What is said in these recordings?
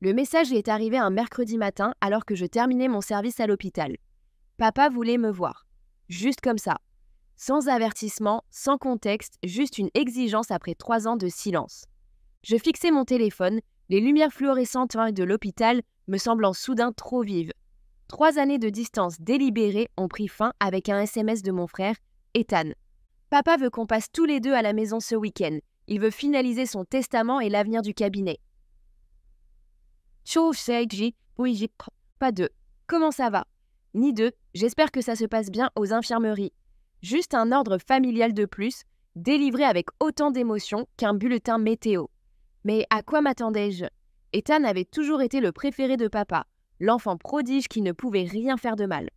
Le message est arrivé un mercredi matin alors que je terminais mon service à l'hôpital. Papa voulait me voir. Juste comme ça. Sans avertissement, sans contexte, juste une exigence après 3 ans de silence. Je fixais mon téléphone, les lumières fluorescentes de l'hôpital me semblant soudain trop vives. 3 années de distance délibérée ont pris fin avec un SMS de mon frère, Ethan. Papa veut qu'on passe tous les deux à la maison ce week-end. Il veut finaliser son testament et l'avenir du cabinet. Pas de « Comment ça va ?» ni de « J'espère que ça se passe bien aux infirmeries ». Juste un ordre familial de plus, délivré avec autant d'émotion qu'un bulletin météo. Mais à quoi m'attendais-je? Ethan avait toujours été le préféré de papa, l'enfant prodige qui ne pouvait rien faire de mal.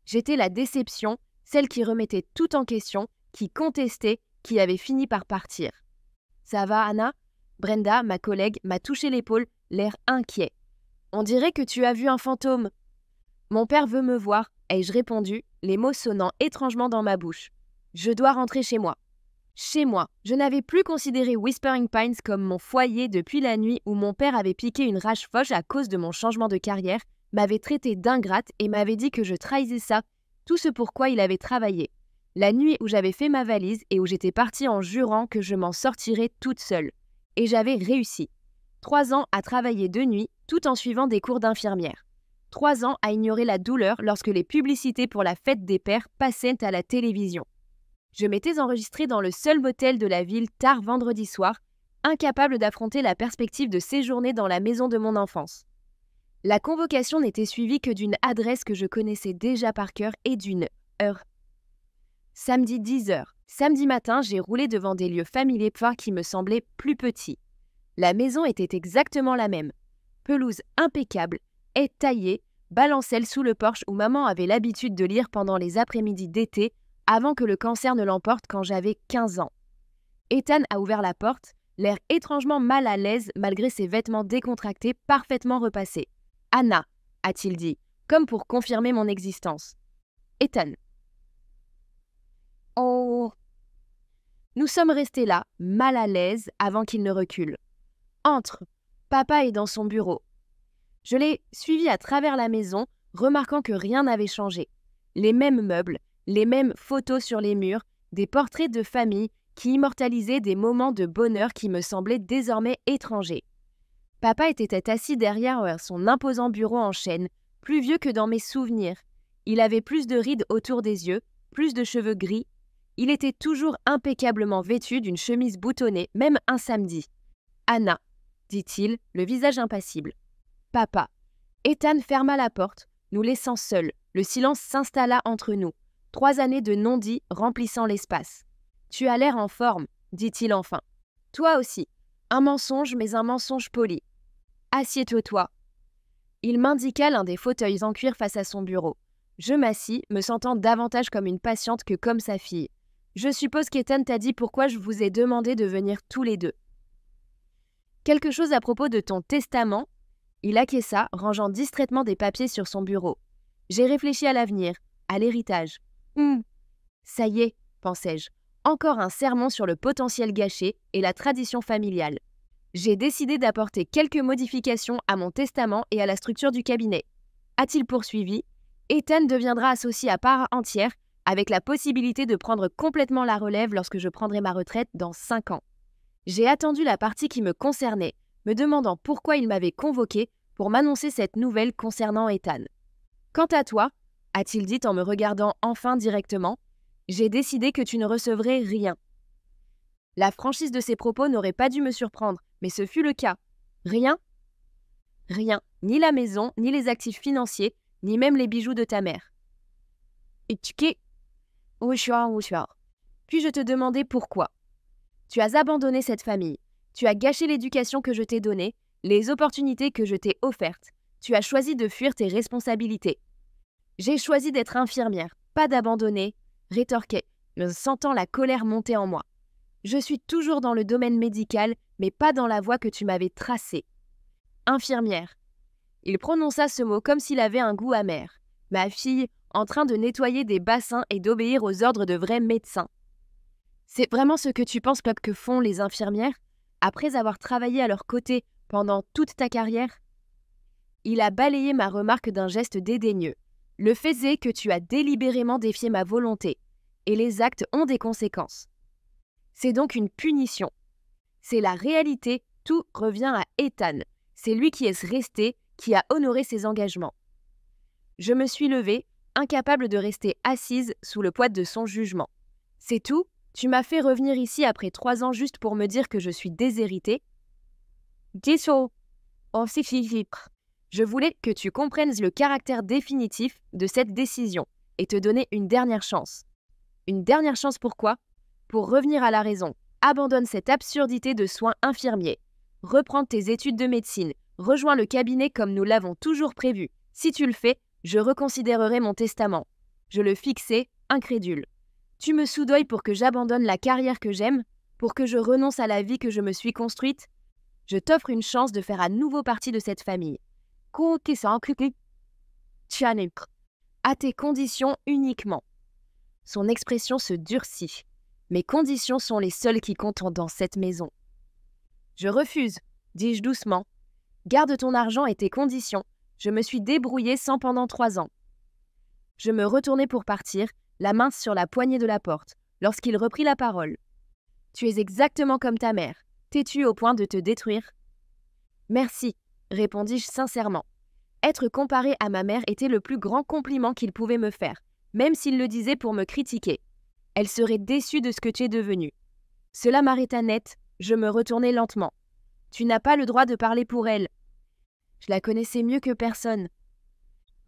J'étais la déception, celle qui remettait tout en question, qui contestait, qui avait fini par partir. « Ça va, Anna ?» Brenda, ma collègue, m'a touché l'épaule, l'air inquiet. « On dirait que tu as vu un fantôme. » « Mon père veut me voir, ai-je répondu, les mots sonnant étrangement dans ma bouche. Je dois rentrer chez moi. Chez moi, je n'avais plus considéré Whispering Pines comme mon foyer depuis la nuit où mon père avait piqué une rage folle à cause de mon changement de carrière, m'avait traité d'ingrate et m'avait dit que je trahissais ça, tout ce pourquoi il avait travaillé. La nuit où j'avais fait ma valise et où j'étais partie en jurant que je m'en sortirais toute seule. Et j'avais réussi. 3 ans à travailler de nuit tout en suivant des cours d'infirmière. 3 ans à ignorer la douleur lorsque les publicités pour la fête des pères passaient à la télévision. Je m'étais enregistrée dans le seul motel de la ville tard vendredi soir, incapable d'affronter la perspective de séjourner dans la maison de mon enfance. La convocation n'était suivie que d'une adresse que je connaissais déjà par cœur et d'une heure. Samedi 10h. Samedi matin, j'ai roulé devant des lieux familiers qui me semblaient plus petits. La maison était exactement la même. Pelouse impeccable, haies taillées, balancelle sous le porche où maman avait l'habitude de lire pendant les après-midi d'été avant que le cancer ne l'emporte quand j'avais 15 ans. Ethan a ouvert la porte, l'air étrangement mal à l'aise malgré ses vêtements décontractés parfaitement repassés. « Anna », a-t-il dit, comme pour confirmer mon existence. « Ethan. » Oh. Nous sommes restés là, mal à l'aise, avant qu'il ne recule. « Entre. Papa est dans son bureau. » Je l'ai suivi à travers la maison, remarquant que rien n'avait changé. Les mêmes meubles, les mêmes photos sur les murs, des portraits de famille qui immortalisaient des moments de bonheur qui me semblaient désormais étrangers. Papa était assis derrière son imposant bureau en chêne, plus vieux que dans mes souvenirs. Il avait plus de rides autour des yeux, plus de cheveux gris. Il était toujours impeccablement vêtu d'une chemise boutonnée, même un samedi. « Anna », dit-il, le visage impassible. « Papa ». Ethan ferma la porte, nous laissant seuls. Le silence s'installa entre nous. 3 années de non-dit remplissant l'espace. « Tu as l'air en forme », dit-il enfin. « Toi aussi. Un mensonge, mais un mensonge poli. Assieds-toi. » Il m'indiqua l'un des fauteuils en cuir face à son bureau. Je m'assis, me sentant davantage comme une patiente que comme sa fille. Je suppose qu'Ethan t'a dit pourquoi je vous ai demandé de venir tous les deux. Quelque chose à propos de ton testament. Il acquiesça, rangeant distraitement des papiers sur son bureau. J'ai réfléchi à l'avenir, à l'héritage. Ça y est, pensai-je. Encore un sermon sur le potentiel gâché et la tradition familiale. J'ai décidé d'apporter quelques modifications à mon testament et à la structure du cabinet. A-t-il poursuivi? Ethan deviendra associé à part entière, avec la possibilité de prendre complètement la relève lorsque je prendrai ma retraite dans 5 ans. J'ai attendu la partie qui me concernait, me demandant pourquoi il m'avait convoqué pour m'annoncer cette nouvelle concernant Ethan. « Quant à toi, » a-t-il dit en me regardant enfin directement, « j'ai décidé que tu ne recevrais rien. » La franchise de ses propos n'aurait pas dû me surprendre, mais ce fut le cas. Rien? Rien, ni la maison, ni les actifs financiers, ni même les bijoux de ta mère. Puis-je te demander pourquoi? Tu as abandonné cette famille. Tu as gâché l'éducation que je t'ai donnée, les opportunités que je t'ai offertes. Tu as choisi de fuir tes responsabilités. J'ai choisi d'être infirmière, pas d'abandonner, rétorquai, me sentant la colère monter en moi. Je suis toujours dans le domaine médical, mais pas dans la voie que tu m'avais tracée. Infirmière. Il prononça ce mot comme s'il avait un goût amer. Ma fille, en train de nettoyer des bassins et d'obéir aux ordres de vrais médecins. C'est vraiment ce que tu penses, Pep, que font les infirmières, après avoir travaillé à leur côté pendant toute ta carrière? Il a balayé ma remarque d'un geste dédaigneux. Le fait est que tu as délibérément défié ma volonté, et les actes ont des conséquences. C'est donc une punition. C'est la réalité, tout revient à Ethan. C'est lui qui est resté, qui a honoré ses engagements. Je me suis levée, incapable de rester assise sous le poids de son jugement. C'est tout? Tu m'as fait revenir ici après 3 ans juste pour me dire que je suis déshéritée? Dis-so. Oh, si. Je voulais que tu comprennes le caractère définitif de cette décision et te donner une dernière chance. Une dernière chance pourquoi? Pour revenir à la raison. Abandonne cette absurdité de soins infirmiers. Reprends tes études de médecine. Rejoins le cabinet comme nous l'avons toujours prévu. Si tu le fais, je reconsidérerai mon testament. Je le fixai, incrédule. Tu me soudoyes pour que j'abandonne la carrière que j'aime, pour que je renonce à la vie que je me suis construite? Je t'offre une chance de faire à nouveau partie de cette famille. À tes conditions uniquement. Son expression se durcit. Mes conditions sont les seules qui comptent dans cette maison. Je refuse, dis-je doucement. Garde ton argent et tes conditions. Je me suis débrouillée sans pendant 3 ans. Je me retournai pour partir, la main sur la poignée de la porte, lorsqu'il reprit la parole. Tu es exactement comme ta mère. T'es-tu au point de te détruire? Merci, répondis-je sincèrement. Être comparé à ma mère était le plus grand compliment qu'il pouvait me faire, même s'il le disait pour me critiquer. Elle serait déçue de ce que tu es devenu. Cela m'arrêta net, je me retournai lentement. Tu n'as pas le droit de parler pour elle. Je la connaissais mieux que personne.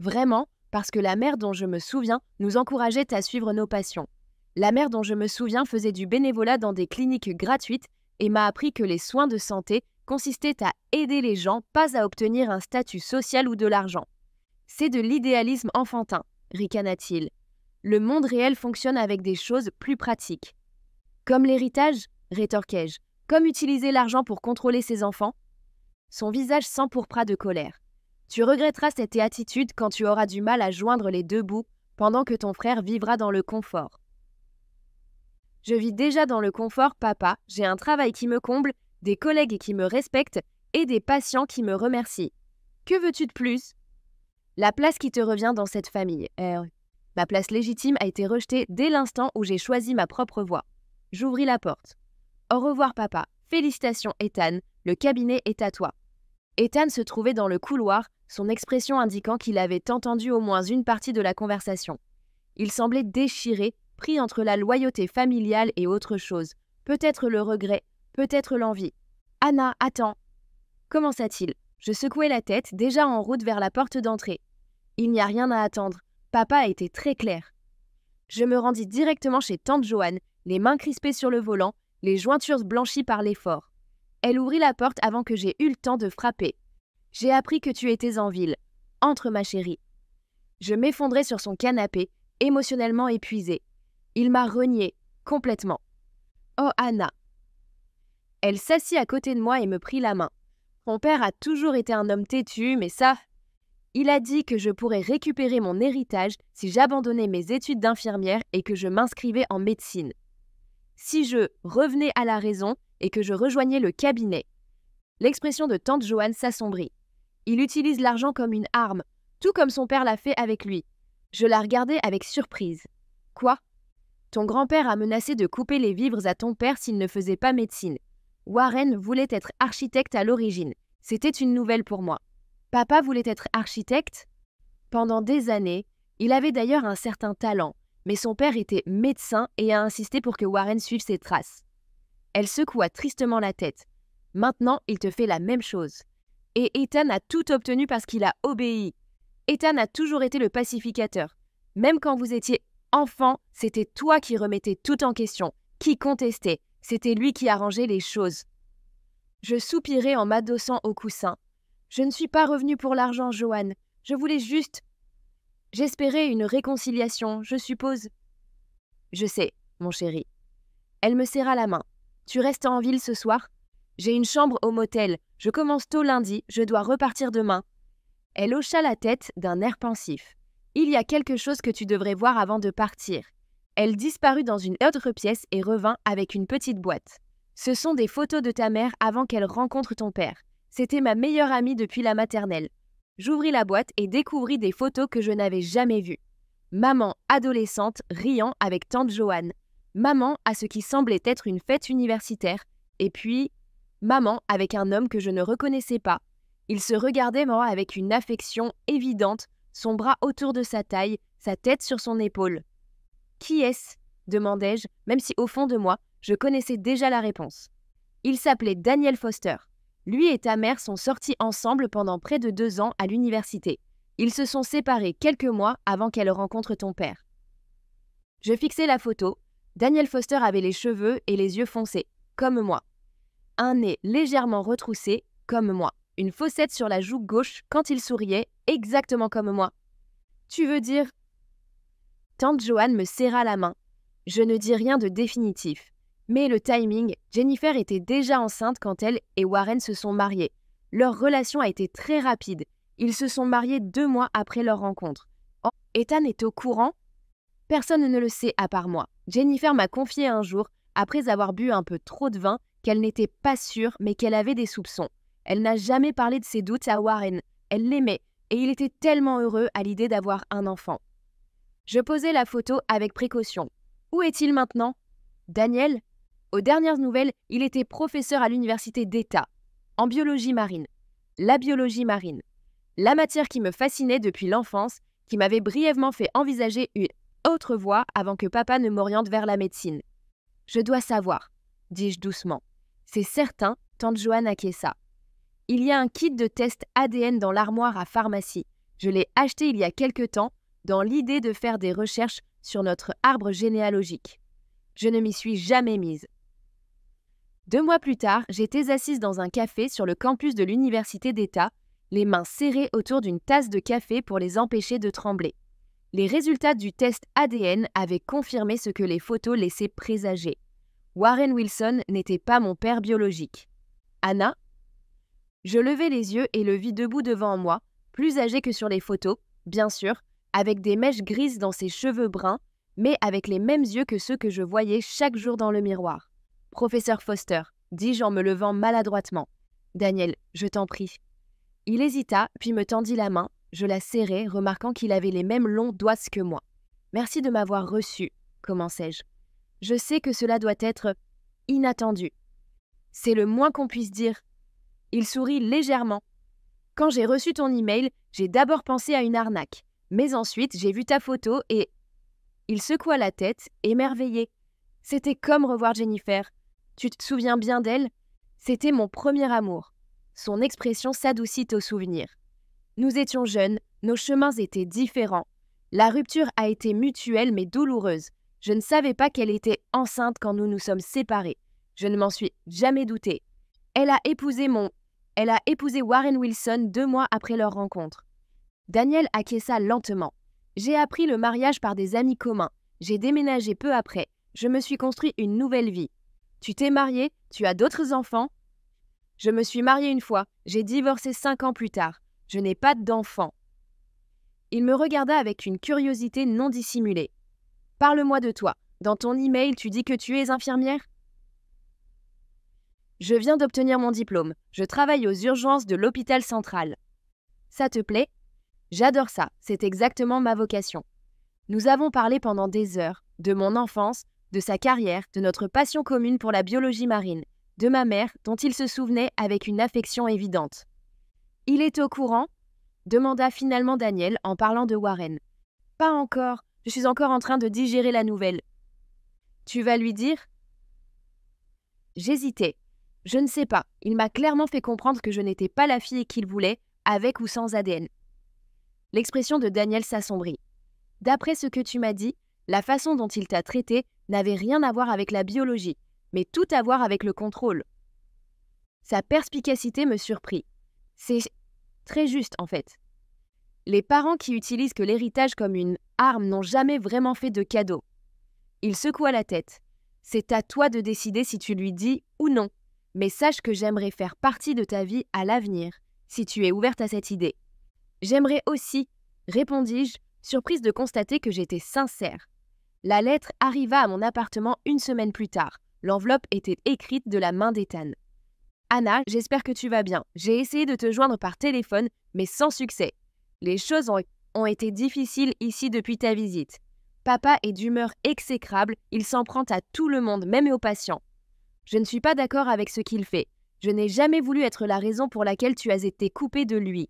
Vraiment, parce que la mère dont je me souviens nous encourageait à suivre nos passions. La mère dont je me souviens faisait du bénévolat dans des cliniques gratuites et m'a appris que les soins de santé consistaient à aider les gens, pas à obtenir un statut social ou de l'argent. C'est de l'idéalisme enfantin, ricana-t-il. Le monde réel fonctionne avec des choses plus pratiques. Comme l'héritage, rétorquai-je. Comme utiliser l'argent pour contrôler ses enfants? Son visage s'empourpra de colère. Tu regretteras cette attitude quand tu auras du mal à joindre les deux bouts, pendant que ton frère vivra dans le confort. Je vis déjà dans le confort, papa, j'ai un travail qui me comble, des collègues qui me respectent et des patients qui me remercient. Que veux-tu de plus? La place qui te revient dans cette famille. Ma place légitime a été rejetée dès l'instant où j'ai choisi ma propre voie. J'ouvris la porte. Au revoir, papa. Félicitations, Ethan. Le cabinet est à toi. Ethan se trouvait dans le couloir, son expression indiquant qu'il avait entendu au moins une partie de la conversation. Il semblait déchiré, pris entre la loyauté familiale et autre chose. Peut-être le regret, peut-être l'envie. Anna, attends. Commença-t-il. Je secouai la tête, déjà en route vers la porte d'entrée. Il n'y a rien à attendre. Papa a été très clair. Je me rendis directement chez tante Joanne, les mains crispées sur le volant, les jointures blanchies par l'effort. Elle ouvrit la porte avant que j'aie eu le temps de frapper. J'ai appris que tu étais en ville. Entre, ma chérie. Je m'effondrai sur son canapé, émotionnellement épuisée. Il m'a renié, complètement. Oh, Anna. Elle s'assit à côté de moi et me prit la main. Mon père a toujours été un homme têtu, mais ça... Il a dit que je pourrais récupérer mon héritage si j'abandonnais mes études d'infirmière et que je m'inscrivais en médecine. Si je revenais à la raison et que je rejoignais le cabinet. L'expression de tante Joanne s'assombrit. Il utilise l'argent comme une arme, tout comme son père l'a fait avec lui. Je la regardais avec surprise. Quoi? Ton grand-père a menacé de couper les vivres à ton père s'il ne faisait pas médecine. Warren voulait être architecte à l'origine. C'était une nouvelle pour moi. Papa voulait être architecte? Pendant des années, il avait d'ailleurs un certain talent, mais son père était médecin et a insisté pour que Warren suive ses traces. Elle secoua tristement la tête. Maintenant, il te fait la même chose. Et Ethan a tout obtenu parce qu'il a obéi. Ethan a toujours été le pacificateur. Même quand vous étiez enfant, c'était toi qui remettais tout en question, qui contestait. C'était lui qui arrangeait les choses. Je soupirai en m'adossant au coussin. Je ne suis pas revenue pour l'argent, Joanne. Je voulais juste... J'espérais une réconciliation, je suppose. Je sais, mon chéri. Elle me serra la main. Tu restes en ville ce soir? J'ai une chambre au motel. Je commence tôt lundi, je dois repartir demain. Elle hocha la tête d'un air pensif. Il y a quelque chose que tu devrais voir avant de partir. Elle disparut dans une autre pièce et revint avec une petite boîte. Ce sont des photos de ta mère avant qu'elle rencontre ton père. C'était ma meilleure amie depuis la maternelle. J'ouvris la boîte et découvris des photos que je n'avais jamais vues. Maman adolescente riant avec tante Joanne. Maman à ce qui semblait être une fête universitaire. Et puis, maman avec un homme que je ne reconnaissais pas. Il se regardait moi avec une affection évidente, son bras autour de sa taille, sa tête sur son épaule. « Qui est-ce » demandai-je, même si au fond de moi, je connaissais déjà la réponse. Il s'appelait Daniel Foster. Lui et ta mère sont sortis ensemble pendant près de 2 ans à l'université. Ils se sont séparés quelques mois avant qu'elle rencontre ton père. Je fixai la photo. Daniel Foster avait les cheveux et les yeux foncés, comme moi. Un nez légèrement retroussé, comme moi. Une fossette sur la joue gauche quand il souriait, exactement comme moi. Tu veux dire… Tante Joanne me serra la main. Je ne dis rien de définitif. Mais le timing, Jennifer était déjà enceinte quand elle et Warren se sont mariés. Leur relation a été très rapide. Ils se sont mariés 2 mois après leur rencontre. Oh, Ethan est au courant ? Personne ne le sait à part moi. Jennifer m'a confié un jour, après avoir bu un peu trop de vin, qu'elle n'était pas sûre mais qu'elle avait des soupçons. Elle n'a jamais parlé de ses doutes à Warren. Elle l'aimait et il était tellement heureux à l'idée d'avoir un enfant. Je posai la photo avec précaution. Où est-il maintenant ? Daniel ? Aux dernières nouvelles, il était professeur à l'université d'État, en biologie marine. La biologie marine. La matière qui me fascinait depuis l'enfance, qui m'avait brièvement fait envisager une autre voie avant que papa ne m'oriente vers la médecine. Je dois savoir, dis-je doucement. C'est certain, tante Joanne acquiesça. Il y a un kit de test ADN dans l'armoire à pharmacie. Je l'ai acheté il y a quelque temps, dans l'idée de faire des recherches sur notre arbre généalogique. Je ne m'y suis jamais mise. 2 mois plus tard, j'étais assise dans un café sur le campus de l'université d'État, les mains serrées autour d'une tasse de café pour les empêcher de trembler. Les résultats du test ADN avaient confirmé ce que les photos laissaient présager. Warren Wilson n'était pas mon père biologique. Anna ? Je levai les yeux et le vis debout devant moi, plus âgé que sur les photos, bien sûr, avec des mèches grises dans ses cheveux bruns, mais avec les mêmes yeux que ceux que je voyais chaque jour dans le miroir. « Professeur Foster », dis-je en me levant maladroitement. « Daniel, je t'en prie. » Il hésita, puis me tendit la main. Je la serrai, remarquant qu'il avait les mêmes longs doigts que moi. « Merci de m'avoir reçu, » commençai-je. « Je sais que cela doit être inattendu. C'est le moins qu'on puisse dire. » Il sourit légèrement. « Quand j'ai reçu ton email, j'ai d'abord pensé à une arnaque. Mais ensuite, j'ai vu ta photo et… » Il secoua la tête, émerveillé. C'était comme revoir Jennifer. Tu te souviens bien d'elle ? C'était mon premier amour. Son expression s'adoucit au souvenir. Nous étions jeunes, nos chemins étaient différents. La rupture a été mutuelle mais douloureuse. Je ne savais pas qu'elle était enceinte quand nous nous sommes séparés. Je ne m'en suis jamais doutée. Elle a épousé Warren Wilson 2 mois après leur rencontre. Daniel acquiesça lentement. J'ai appris le mariage par des amis communs. J'ai déménagé peu après. Je me suis construit une nouvelle vie. Tu t'es marié ? Tu as d'autres enfants ? Je me suis mariée une fois. J'ai divorcé 5 ans plus tard. Je n'ai pas d'enfants. Il me regarda avec une curiosité non dissimulée. Parle-moi de toi. Dans ton email, tu dis que tu es infirmière ? Je viens d'obtenir mon diplôme. Je travaille aux urgences de l'hôpital central. Ça te plaît ? J'adore ça. C'est exactement ma vocation. Nous avons parlé pendant des heures, de mon enfance, de sa carrière, de notre passion commune pour la biologie marine, de ma mère, dont il se souvenait avec une affection évidente. « Il est au courant ?» demanda finalement Daniel en parlant de Warren. « Pas encore. Je suis encore en train de digérer la nouvelle. »« Tu vas lui dire ?» J'hésitais. Je ne sais pas. Il m'a clairement fait comprendre que je n'étais pas la fille qu'il voulait, avec ou sans ADN. L'expression de Daniel s'assombrit. « D'après ce que tu m'as dit, la façon dont il t'a traité n'avait rien à voir avec la biologie, mais tout à voir avec le contrôle. » Sa perspicacité me surprit. C'est très juste, en fait. Les parents qui utilisent que l'héritage comme une arme n'ont jamais vraiment fait de cadeau. Il secoua la tête. C'est à toi de décider si tu lui dis ou non, mais sache que j'aimerais faire partie de ta vie à l'avenir, si tu es ouverte à cette idée. J'aimerais aussi, répondis-je, surprise de constater que j'étais sincère. La lettre arriva à mon appartement 1 semaine plus tard. L'enveloppe était écrite de la main d'Ethan. « Anna, j'espère que tu vas bien. J'ai essayé de te joindre par téléphone, mais sans succès. Les choses ont été difficiles ici depuis ta visite. Papa est d'humeur exécrable, il s'en prend à tout le monde, même aux patients. Je ne suis pas d'accord avec ce qu'il fait. Je n'ai jamais voulu être la raison pour laquelle tu as été coupé de lui.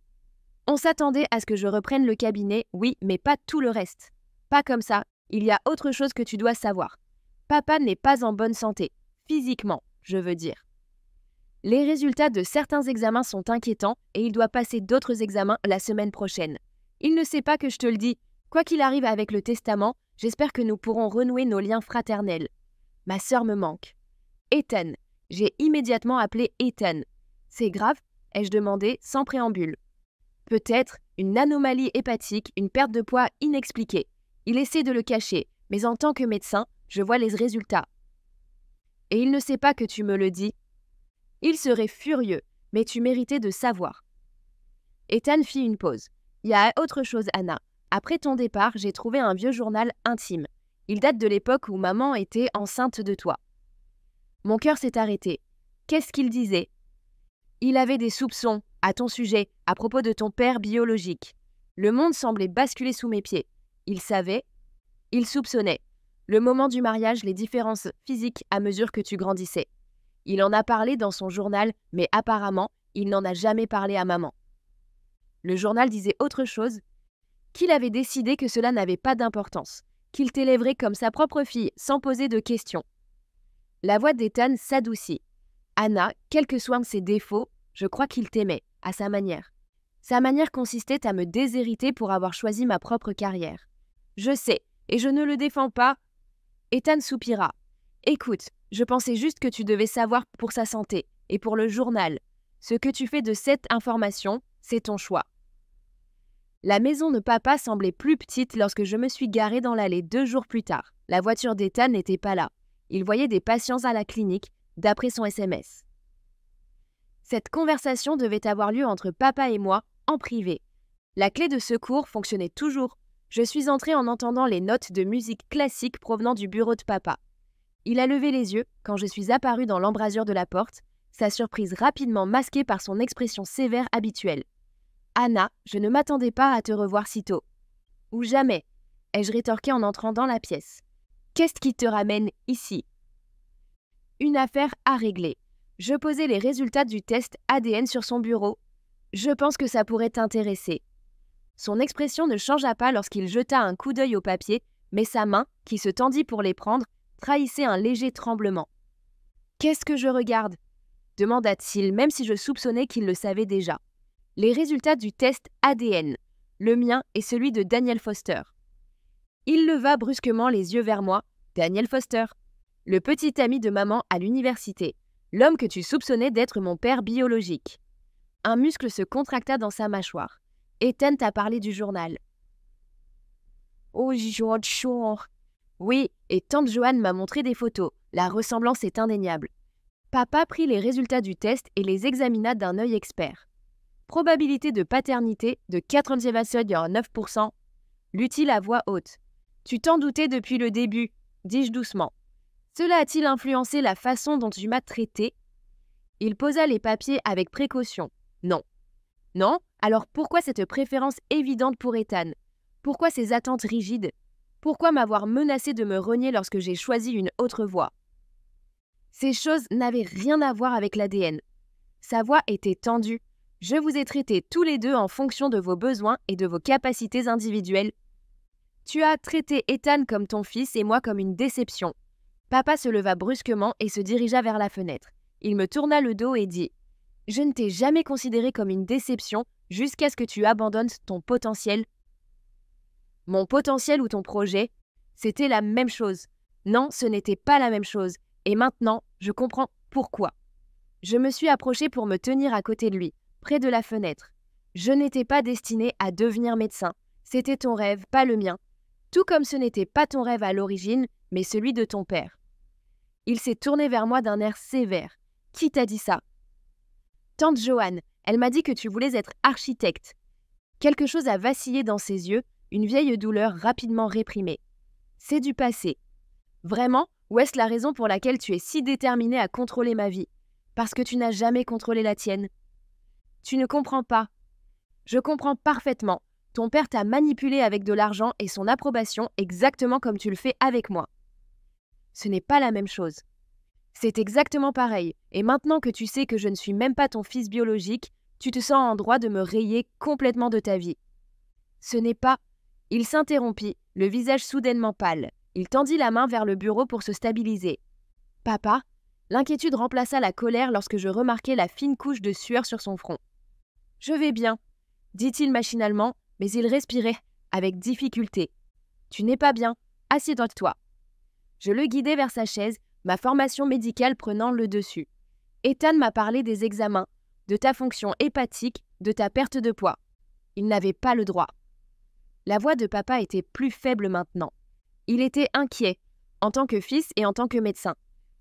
On s'attendait à ce que je reprenne le cabinet, oui, mais pas tout le reste. Pas comme ça, il y a autre chose que tu dois savoir. Papa n'est pas en bonne santé, physiquement, je veux dire. Les résultats de certains examens sont inquiétants et il doit passer d'autres examens la semaine prochaine. Il ne sait pas que je te le dis. Quoi qu'il arrive avec le testament, j'espère que nous pourrons renouer nos liens fraternels. Ma sœur me manque. Ethan. J'ai immédiatement appelé Ethan. C'est grave? Ai-je demandé sans préambule. Peut-être une anomalie hépatique, une perte de poids inexpliquée. Il essaie de le cacher, mais en tant que médecin, je vois les résultats. Et il ne sait pas que tu me le dis. Il serait furieux, mais tu méritais de savoir. Ethan fit une pause. Il y a autre chose, Anna. Après ton départ, j'ai trouvé un vieux journal intime. Il date de l'époque où maman était enceinte de toi. Mon cœur s'est arrêté. Qu'est-ce qu'il disait? Il avait des soupçons, à ton sujet, à propos de ton père biologique. Le monde semblait basculer sous mes pieds. Il savait, il soupçonnait. Le moment du mariage, les différences physiques à mesure que tu grandissais. Il en a parlé dans son journal, mais apparemment, il n'en a jamais parlé à maman. Le journal disait autre chose, qu'il avait décidé que cela n'avait pas d'importance, qu'il t'élèverait comme sa propre fille, sans poser de questions. La voix d'Ethan s'adoucit. Anna, quels que soient ses défauts, je crois qu'il t'aimait, à sa manière. Sa manière consistait à me déshériter pour avoir choisi ma propre carrière. Je sais, et je ne le défends pas. Ethan soupira. Écoute, je pensais juste que tu devais savoir pour sa santé, et pour le journal. Ce que tu fais de cette information, c'est ton choix. La maison de papa semblait plus petite lorsque je me suis garée dans l'allée 2 jours plus tard. La voiture d'Ethan n'était pas là. Il voyait des patients à la clinique, d'après son SMS. Cette conversation devait avoir lieu entre papa et moi, en privé. La clé de secours fonctionnait toujours. Je suis entrée en entendant les notes de musique classique provenant du bureau de papa. Il a levé les yeux quand je suis apparue dans l'embrasure de la porte, sa surprise rapidement masquée par son expression sévère habituelle. « Anna, je ne m'attendais pas à te revoir si tôt. »« Ou jamais », ai-je rétorqué en entrant dans la pièce. « Qu'est-ce qui te ramène ici ?» Une affaire à régler. Je posais les résultats du test ADN sur son bureau. Je pense que ça pourrait t'intéresser. Son expression ne changea pas lorsqu'il jeta un coup d'œil au papier, mais sa main, qui se tendit pour les prendre, trahissait un léger tremblement. « Qu'est-ce que je regarde ?» demanda-t-il, même si je soupçonnais qu'il le savait déjà. Les résultats du test ADN, le mien et celui de Daniel Foster. Il leva brusquement les yeux vers moi. Daniel Foster, le petit ami de maman à l'université, l'homme que tu soupçonnais d'être mon père biologique. Un muscle se contracta dans sa mâchoire. Ethan t'a parlé du journal. Oh, George. Oui, et tante Joanne m'a montré des photos. La ressemblance est indéniable. Papa prit les résultats du test et les examina d'un œil expert. Probabilité de paternité de 99%, lut-il à voix haute. Tu t'en doutais depuis le début, dis-je doucement. Cela a-t-il influencé la façon dont tu m'as traité? Il posa les papiers avec précaution. Non. Non? Alors pourquoi cette préférence évidente pour Ethan? Pourquoi ces attentes rigides? Pourquoi m'avoir menacé de me renier lorsque j'ai choisi une autre voie? Ces choses n'avaient rien à voir avec l'ADN. Sa voix était tendue. Je vous ai traités tous les deux en fonction de vos besoins et de vos capacités individuelles. Tu as traité Ethan comme ton fils et moi comme une déception. Papa se leva brusquement et se dirigea vers la fenêtre. Il me tourna le dos et dit « Je ne t'ai jamais considéré comme une déception jusqu'à ce que tu abandonnes ton potentiel. » Mon potentiel ou ton projet, c'était la même chose. Non, ce n'était pas la même chose. Et maintenant, je comprends pourquoi. Je me suis approchée pour me tenir à côté de lui, près de la fenêtre. Je n'étais pas destinée à devenir médecin. C'était ton rêve, pas le mien. Tout comme ce n'était pas ton rêve à l'origine, mais celui de ton père. Il s'est tourné vers moi d'un air sévère. Qui t'a dit ça? Tante Joanne, elle m'a dit que tu voulais être architecte. Quelque chose a vacillé dans ses yeux, une vieille douleur rapidement réprimée. C'est du passé. Vraiment, ou est-ce la raison pour laquelle tu es si déterminée à contrôler ma vie? Parce que tu n'as jamais contrôlé la tienne. Tu ne comprends pas. Je comprends parfaitement. Ton père t'a manipulé avec de l'argent et son approbation exactement comme tu le fais avec moi. Ce n'est pas la même chose. C'est exactement pareil, et maintenant que tu sais que je ne suis même pas ton fils biologique, tu te sens en droit de me rayer complètement de ta vie. Ce n'est pas... Il s'interrompit, le visage soudainement pâle. Il tendit la main vers le bureau pour se stabiliser. Papa, l'inquiétude remplaça la colère lorsque je remarquai la fine couche de sueur sur son front. Je vais bien, dit-il machinalement, mais il respirait, avec difficulté. Tu n'es pas bien, assieds-toi. Je le guidai vers sa chaise, ma formation médicale prenant le dessus. Ethan m'a parlé des examens, de ta fonction hépatique, de ta perte de poids. Il n'avait pas le droit. La voix de papa était plus faible maintenant. Il était inquiet, en tant que fils et en tant que médecin.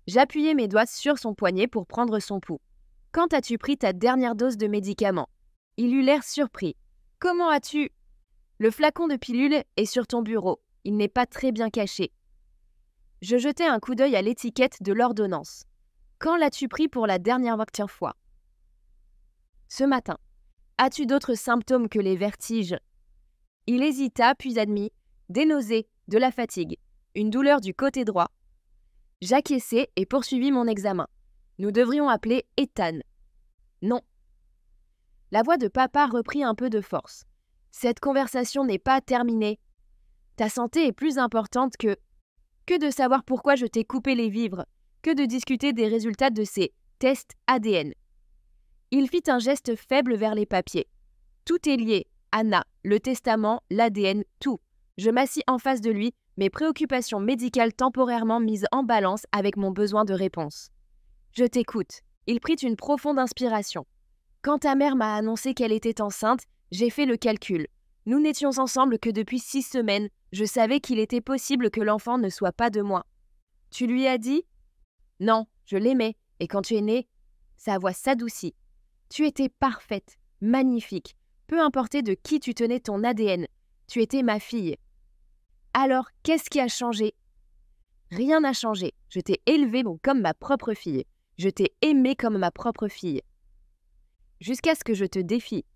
J'appuyai mes doigts sur son poignet pour prendre son pouls. « Quand as-tu pris ta dernière dose de médicaments ?» Il eut l'air surpris. « Comment as-tu… » Le flacon de pilule est sur ton bureau. Il n'est pas très bien caché. Je jetai un coup d'œil à l'étiquette de l'ordonnance. « Quand l'as-tu pris pour la dernière fois ?»« Ce matin. »« As-tu d'autres symptômes que les vertiges ?» Il hésita, puis admit « Des nausées, de la fatigue, une douleur du côté droit. » J'acquiesçai et poursuivis mon examen. Nous devrions appeler Ethan. Non. La voix de papa reprit un peu de force. Cette conversation n'est pas terminée. Ta santé est plus importante que de savoir pourquoi je t'ai coupé les vivres, que de discuter des résultats de ces tests ADN. Il fit un geste faible vers les papiers. Tout est lié, Anna, le testament, l'ADN, tout. Je m'assis en face de lui, mes préoccupations médicales temporairement mises en balance avec mon besoin de réponse. Je t'écoute. Il prit une profonde inspiration. Quand ta mère m'a annoncé qu'elle était enceinte, j'ai fait le calcul. Nous n'étions ensemble que depuis 6 semaines. Je savais qu'il était possible que l'enfant ne soit pas de moi. Tu lui as dit ? Non, je l'aimais, et quand tu es née, sa voix s'adoucit. Tu étais parfaite, magnifique, peu importe de qui tu tenais ton ADN. Tu étais ma fille. Alors, qu'est-ce qui a changé ? Rien n'a changé. Je t'ai élevée comme ma propre fille. Je t'ai aimée comme ma propre fille. Jusqu'à ce que je te défie.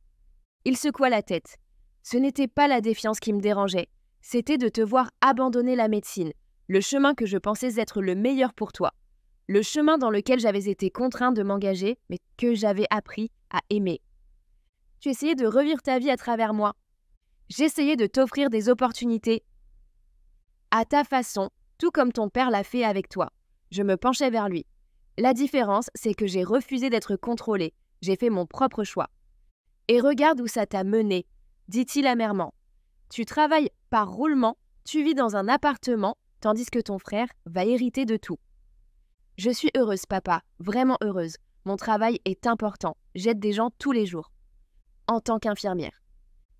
Il secoua la tête. Ce n'était pas la défiance qui me dérangeait. C'était de te voir abandonner la médecine, le chemin que je pensais être le meilleur pour toi. Le chemin dans lequel j'avais été contraint de m'engager, mais que j'avais appris à aimer. Tu essayais de revivre ta vie à travers moi. J'essayais de t'offrir des opportunités. À ta façon, tout comme ton père l'a fait avec toi. Je me penchais vers lui. La différence, c'est que j'ai refusé d'être contrôlée. J'ai fait mon propre choix. Et regarde où ça t'a mené, dit-il amèrement. Tu travailles par roulement, tu vis dans un appartement, tandis que ton frère va hériter de tout. Je suis heureuse, papa, vraiment heureuse. Mon travail est important. J'aide des gens tous les jours. En tant qu'infirmière.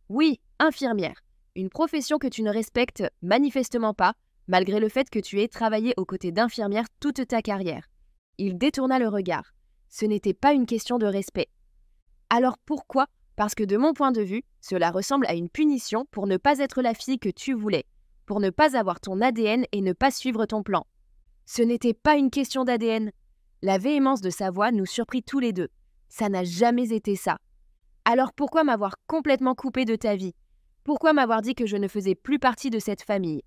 Oui, infirmière. Une profession que tu ne respectes manifestement pas, malgré le fait que tu aies travaillé aux côtés d'infirmières toute ta carrière. Il détourna le regard. Ce n'était pas une question de respect. Alors pourquoi ? Parce que de mon point de vue, cela ressemble à une punition pour ne pas être la fille que tu voulais, pour ne pas avoir ton ADN et ne pas suivre ton plan. Ce n'était pas une question d'ADN. La véhémence de sa voix nous surprit tous les deux. Ça n'a jamais été ça. Alors pourquoi m'avoir complètement coupé de ta vie ? Pourquoi m'avoir dit que je ne faisais plus partie de cette famille ?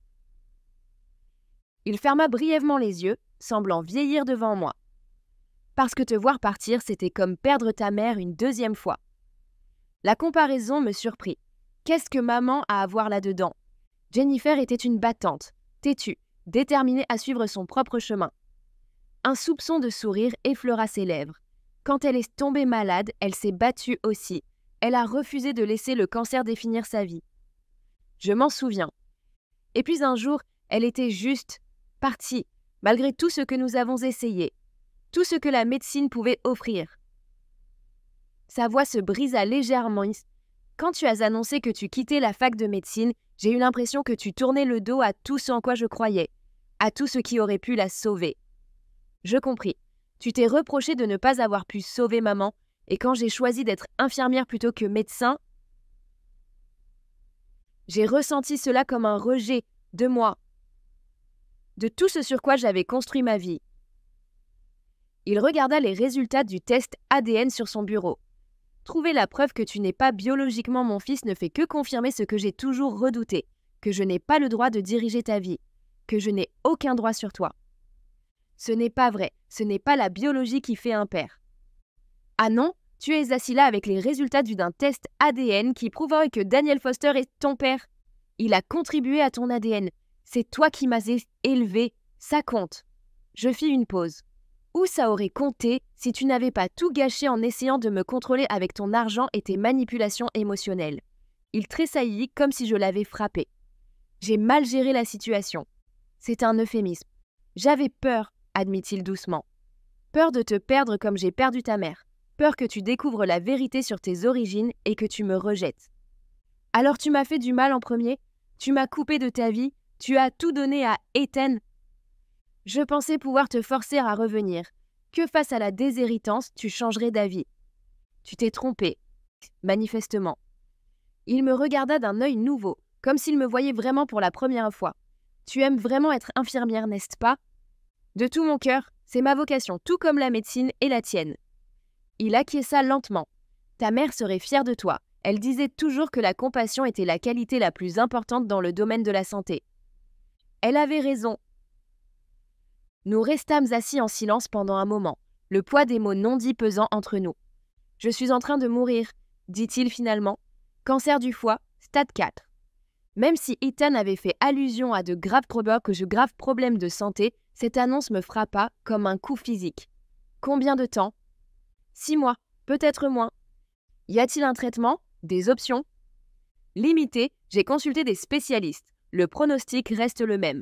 Il ferma brièvement les yeux, semblant vieillir devant moi. Parce que te voir partir, c'était comme perdre ta mère une deuxième fois. La comparaison me surprit. Qu'est-ce que maman a à voir là-dedans ? Jennifer était une battante, têtue, déterminée à suivre son propre chemin. Un soupçon de sourire effleura ses lèvres. Quand elle est tombée malade, elle s'est battue aussi. Elle a refusé de laisser le cancer définir sa vie. Je m'en souviens. Et puis un jour, elle était juste partie, malgré tout ce que nous avons essayé, tout ce que la médecine pouvait offrir. Sa voix se brisa légèrement. Quand tu as annoncé que tu quittais la fac de médecine, j'ai eu l'impression que tu tournais le dos à tout ce en quoi je croyais, à tout ce qui aurait pu la sauver. Je compris. Tu t'es reproché de ne pas avoir pu sauver maman, et quand j'ai choisi d'être infirmière plutôt que médecin, j'ai ressenti cela comme un rejet de moi, de tout ce sur quoi j'avais construit ma vie. Il regarda les résultats du test ADN sur son bureau. Trouver la preuve que tu n'es pas biologiquement mon fils ne fait que confirmer ce que j'ai toujours redouté, que je n'ai pas le droit de diriger ta vie, que je n'ai aucun droit sur toi. Ce n'est pas vrai, ce n'est pas la biologie qui fait un père. Ah non, tu es assis là avec les résultats d'un test ADN qui prouverait que Daniel Foster est ton père. Il a contribué à ton ADN. C'est toi qui m'as élevé, ça compte. Je fis une pause. Où ça aurait compté si tu n'avais pas tout gâché en essayant de me contrôler avec ton argent et tes manipulations émotionnelles. Il tressaillit comme si je l'avais frappé. J'ai mal géré la situation. C'est un euphémisme. J'avais peur, admit-il doucement. Peur de te perdre comme j'ai perdu ta mère. Peur que tu découvres la vérité sur tes origines et que tu me rejettes. Alors tu m'as fait du mal en premier, tu m'as coupé de ta vie, tu as tout donné à Ethan. Je pensais pouvoir te forcer à revenir, que face à la déshéritance, tu changerais d'avis. Tu t'es trompé, manifestement. Il me regarda d'un œil nouveau, comme s'il me voyait vraiment pour la première fois. Tu aimes vraiment être infirmière, n'est-ce pas? De tout mon cœur, c'est ma vocation, tout comme la médecine et la tienne. Il acquiesça lentement. Ta mère serait fière de toi. Elle disait toujours que la compassion était la qualité la plus importante dans le domaine de la santé. Elle avait raison. Nous restâmes assis en silence pendant un moment, le poids des mots non dits pesant entre nous. « Je suis en train de mourir », dit-il finalement. « Cancer du foie, stade 4. » Même si Ethan avait fait allusion à de graves problèmes de santé, cette annonce me frappa comme un coup physique. Combien de temps? 6 mois, peut-être moins. Y a-t-il un traitement? Des options? Limité, j'ai consulté des spécialistes. Le pronostic reste le même.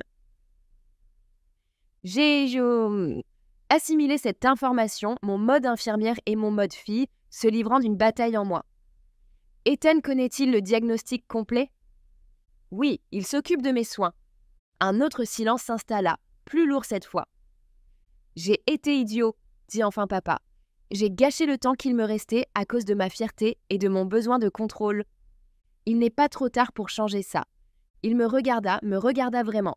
J'ai assimilé cette information, mon mode infirmière et mon mode fille, se livrant d'une bataille en moi. Ethan connaît-il le diagnostic complet? Oui, il s'occupe de mes soins. Un autre silence s'installa, plus lourd cette fois. J'ai été idiot, dit enfin papa. J'ai gâché le temps qu'il me restait à cause de ma fierté et de mon besoin de contrôle. Il n'est pas trop tard pour changer ça. Il me regarda vraiment.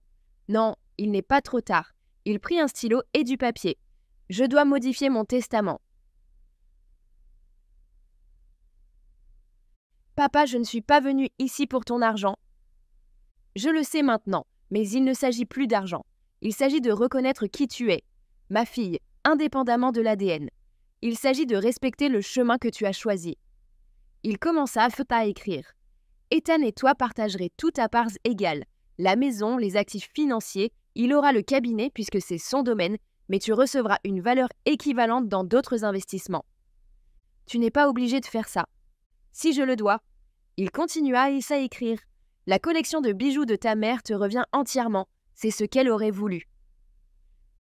Non, il n'est pas trop tard. Il prit un stylo et du papier. Je dois modifier mon testament. Papa, je ne suis pas venu ici pour ton argent. Je le sais maintenant, mais il ne s'agit plus d'argent. Il s'agit de reconnaître qui tu es, ma fille, indépendamment de l'ADN. Il s'agit de respecter le chemin que tu as choisi. Il commença à écrire. Ethan et toi partagerez tout à parts égales. La maison, les actifs financiers, il aura le cabinet puisque c'est son domaine, mais tu recevras une valeur équivalente dans d'autres investissements. Tu n'es pas obligé de faire ça. Si je le dois. Il continua à écrire. La collection de bijoux de ta mère te revient entièrement. C'est ce qu'elle aurait voulu.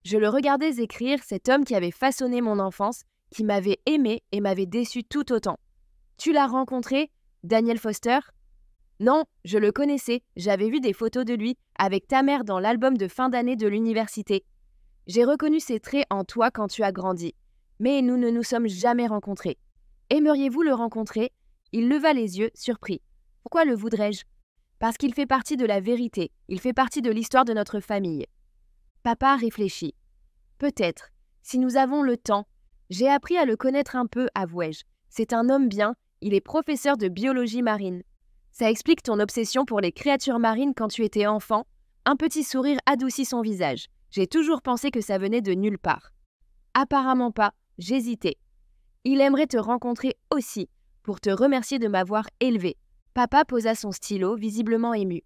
Je le regardais écrire, cet homme qui avait façonné mon enfance, qui m'avait aimé et m'avait déçu tout autant. Tu l'as rencontré, Daniel Foster? Non, je le connaissais, j'avais vu des photos de lui avec ta mère dans l'album de fin d'année de l'université. J'ai reconnu ses traits en toi quand tu as grandi, mais nous ne nous sommes jamais rencontrés. Aimeriez-vous le rencontrer? Il leva les yeux, surpris. Pourquoi le voudrais-je? Parce qu'il fait partie de la vérité, il fait partie de l'histoire de notre famille. Papa réfléchit. Peut-être, si nous avons le temps. J'ai appris à le connaître un peu, avouai-je. C'est un homme bien, il est professeur de biologie marine. Ça explique ton obsession pour les créatures marines quand tu étais enfant. Un petit sourire adoucit son visage. J'ai toujours pensé que ça venait de nulle part. Apparemment pas, j'hésitais. Il aimerait te rencontrer aussi, pour te remercier de m'avoir élevé. Papa posa son stylo, visiblement ému.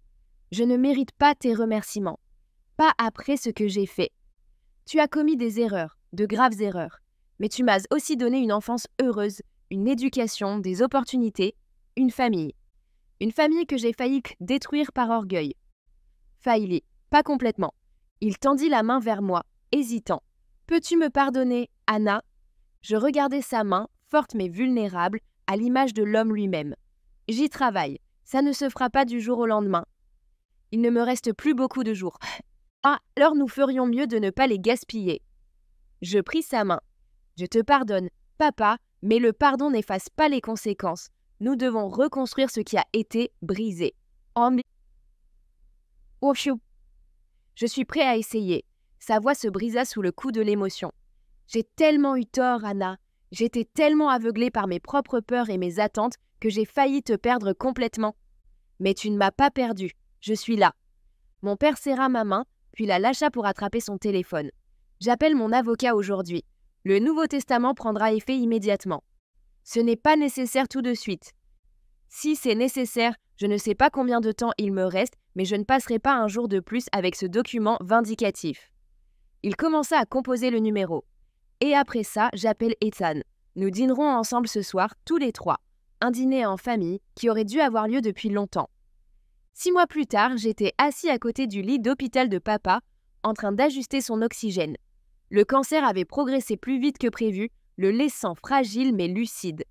Je ne mérite pas tes remerciements. Pas après ce que j'ai fait. Tu as commis des erreurs, de graves erreurs. Mais tu m'as aussi donné une enfance heureuse, une éducation, des opportunités, une famille. Une famille que j'ai failli détruire par orgueil. Failli, pas complètement. Il tendit la main vers moi, hésitant. Peux-tu me pardonner, Anna? Je regardais sa main, forte mais vulnérable, à l'image de l'homme lui-même. J'y travaille, ça ne se fera pas du jour au lendemain. Il ne me reste plus beaucoup de jours. Ah, alors nous ferions mieux de ne pas les gaspiller. Je pris sa main. Je te pardonne, papa, mais le pardon n'efface pas les conséquences. Nous devons reconstruire ce qui a été brisé. Je suis prêt à essayer. Sa voix se brisa sous le coup de l'émotion. J'ai tellement eu tort, Anna. J'étais tellement aveuglée par mes propres peurs et mes attentes que j'ai failli te perdre complètement. Mais tu ne m'as pas perdue, je suis là. Mon père serra ma main, puis la lâcha pour attraper son téléphone. J'appelle mon avocat aujourd'hui. Le Nouveau Testament prendra effet immédiatement. Ce n'est pas nécessaire tout de suite. Si c'est nécessaire, je ne sais pas combien de temps il me reste, mais je ne passerai pas un jour de plus avec ce document vindicatif. Il commença à composer le numéro. Et après ça, j'appelle Ethan. Nous dînerons ensemble ce soir, tous les trois. Un dîner en famille qui aurait dû avoir lieu depuis longtemps. 6 mois plus tard, j'étais assis à côté du lit d'hôpital de papa, en train d'ajuster son oxygène. Le cancer avait progressé plus vite que prévu, le laissant fragile mais lucide.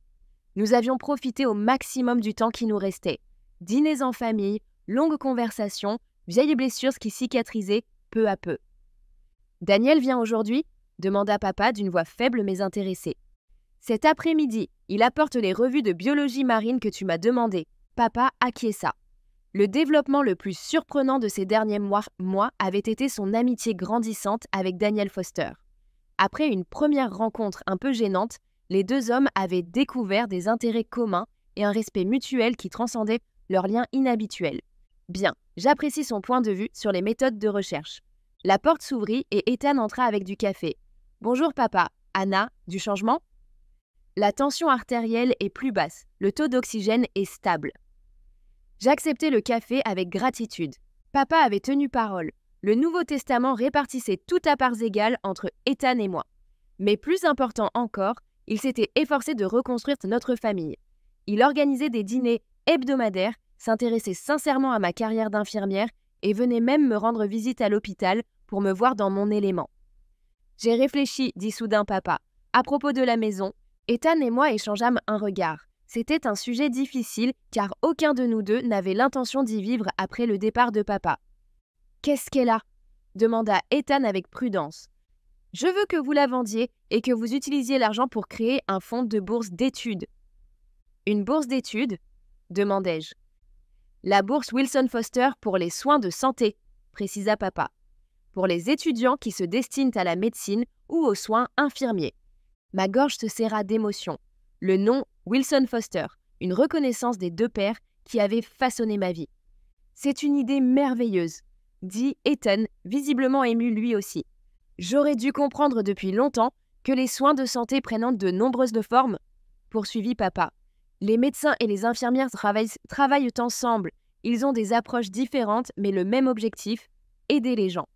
Nous avions profité au maximum du temps qui nous restait. Dîners en famille, longues conversations, vieilles blessures qui cicatrisaient peu à peu. « Daniel vient aujourd'hui ?» demanda papa d'une voix faible mais intéressée. « Cet après-midi, il apporte les revues de biologie marine que tu m'as demandées. » Papa acquiesça. Le développement le plus surprenant de ces derniers mois avait été son amitié grandissante avec Daniel Foster. Après une première rencontre un peu gênante, les deux hommes avaient découvert des intérêts communs et un respect mutuel qui transcendait leurs liens inhabituels. Bien, j'apprécie son point de vue sur les méthodes de recherche. La porte s'ouvrit et Ethan entra avec du café. « Bonjour papa. Anna, du changement ?» La tension artérielle est plus basse, le taux d'oxygène est stable. J'acceptai le café avec gratitude. Papa avait tenu parole. Le Nouveau Testament répartissait tout à parts égales entre Ethan et moi. Mais plus important encore, il s'était efforcé de reconstruire notre famille. Il organisait des dîners hebdomadaires, s'intéressait sincèrement à ma carrière d'infirmière et venait même me rendre visite à l'hôpital pour me voir dans mon élément. « J'ai réfléchi, dit soudain papa. À propos de la maison, Ethan et moi échangeâmes un regard. C'était un sujet difficile car aucun de nous deux n'avait l'intention d'y vivre après le départ de papa. « Qu'est-ce qu'elle a ?» demanda Ethan avec prudence. « Je veux que vous la vendiez et que vous utilisiez l'argent pour créer un fonds de bourse d'études. »« Une bourse d'études ?» demandai-je. « La bourse Wilson Foster pour les soins de santé, » précisa papa. « Pour les étudiants qui se destinent à la médecine ou aux soins infirmiers. » Ma gorge se serra d'émotion. Le nom Wilson Foster, une reconnaissance des deux pères qui avaient façonné ma vie. « C'est une idée merveilleuse, » dit Ethan, visiblement ému lui aussi. « J'aurais dû comprendre depuis longtemps que les soins de santé prennent de nombreuses formes, » poursuivit papa. « Les médecins et les infirmières travaillent ensemble. Ils ont des approches différentes, mais le même objectif, aider les gens. »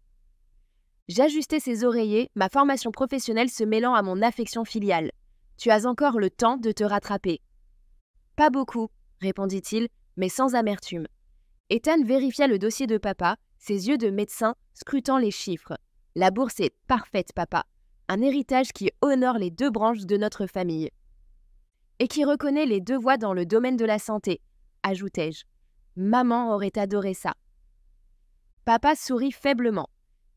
J'ajustais ses oreillers, ma formation professionnelle se mêlant à mon affection filiale. « Tu as encore le temps de te rattraper. »« Pas beaucoup, » répondit-il, mais sans amertume. Ethan vérifia le dossier de papa, ses yeux de médecin scrutant les chiffres. « La bourse est parfaite, papa. Un héritage qui honore les deux branches de notre famille. Et qui reconnaît les deux voies dans le domaine de la santé, » ajoutai-je. Maman aurait adoré ça. Papa sourit faiblement.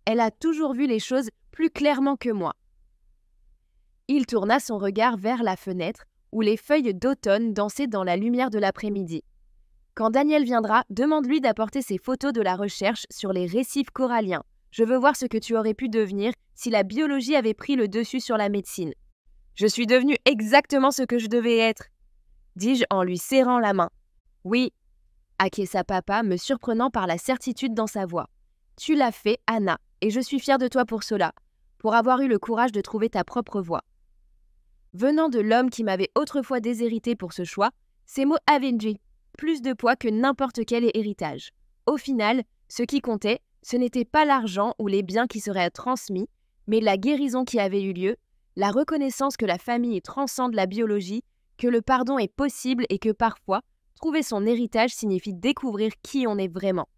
Elle a toujours vu les choses plus clairement que moi. Il tourna son regard vers la fenêtre où les feuilles d'automne dansaient dans la lumière de l'après-midi. Quand Daniel viendra, demande-lui d'apporter ses photos de la recherche sur les récifs coralliens. Je veux voir ce que tu aurais pu devenir si la biologie avait pris le dessus sur la médecine. Je suis devenue exactement ce que je devais être, dis-je en lui serrant la main. Oui, acquiesça papa, me surprenant par la certitude dans sa voix. Tu l'as fait, Anna, et je suis fière de toi pour cela, pour avoir eu le courage de trouver ta propre voie. Venant de l'homme qui m'avait autrefois déshérité pour ce choix, ces mots avaient plus de poids que n'importe quel héritage. Au final, ce qui comptait, ce n'était pas l'argent ou les biens qui seraient transmis, mais la guérison qui avait eu lieu, la reconnaissance que la famille transcende la biologie, que le pardon est possible et que parfois, trouver son héritage signifie découvrir qui on est vraiment.